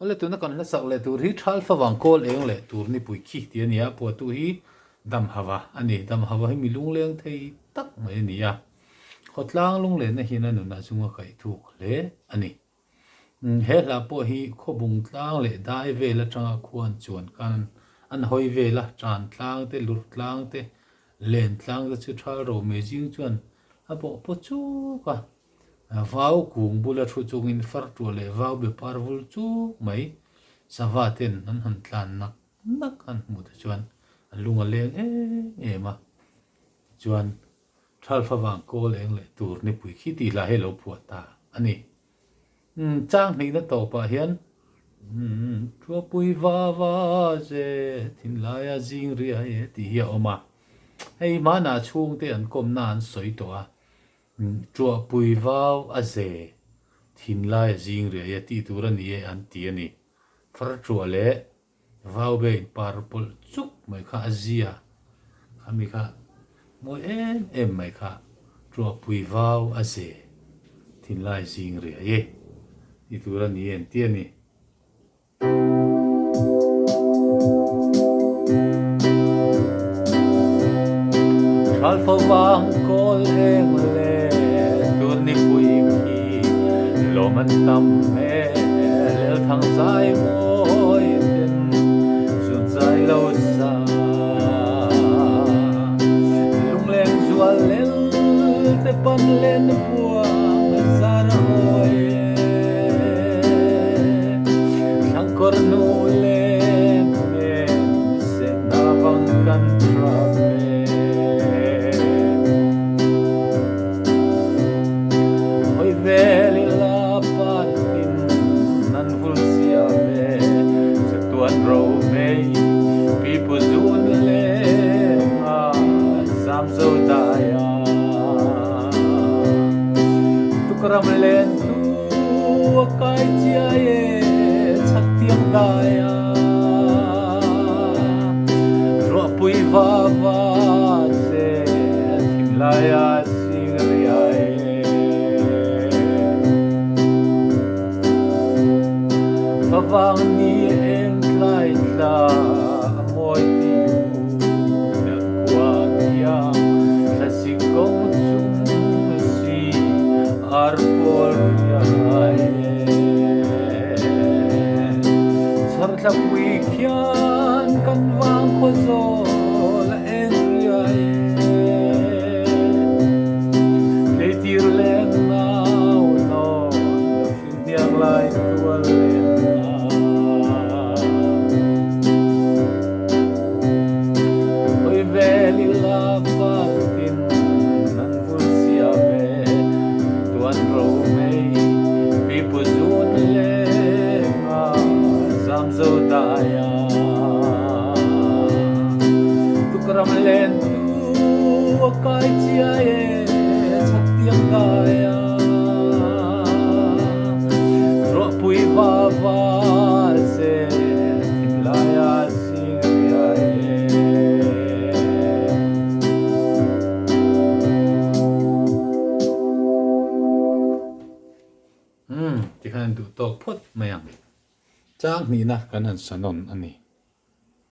ole tu na kan la sak le tur hi thal fa wang kol eng le tur ni pui khi ti ania po tu hi dam hawa ani dam hawa hi mi lung leng thei tak mai ni ya khotlang lung le na hi na nu na chunga kai thuk le ani he la po hi kho bung tlang le dai ve la tanga khuan chuan kan an hoi ve la tran tlang te lut tlang te len tlang te chu thal ro me jing chuan a po chu ka vào cùng bula thu chung in far tu le vào be parvul chu mai savaten an han tlan nak nak an mu ta chuan an lunga leng e ma chuan thal fa wang ko leng le tur ni pui khi ti la hello phuata ani chang ni na to pa hian chua pui va va je thin la ya jing ria e ti hi oma hei ma na chung te an kom na an soi to a chua pui vào a ze thin lai jing re ya ti tur ani e an ti ani far chua le vào be par pol chuk mai kha azia khami kha mo em mai kha chua pui vào a ze thin lai jing re ye ti tur ani en ti ani Al fa vang kol em le tur ni pui khi lo man tam me lel thang sai moi tin sun sai lo sa lung leng zual lel te pan len puang zar hoi thang kor nu le me se na vang kan tra veli la partin nan vulsia ve se tuan ro mei pipu zun le a sam zo daya tu kram len tu kai chia ye chak tiam daya ro pui va va se kim la ya sing ria vang ni em lai la moi ti na kwa ya la si kong chung si ar por ya sar la wi kyan kan wang ko zo la en ya le tir le na no fin yang lai tu le veli la partin nan vulsia ve tuan ro mei pipu zun le ma zam zo daya tu kram len tu kai chia e chak tiang daya ro pui va va se tin la yaที่ขันดูตอกพดมาอย่างจ้างนี่นะกันนั่นสนนอันนี้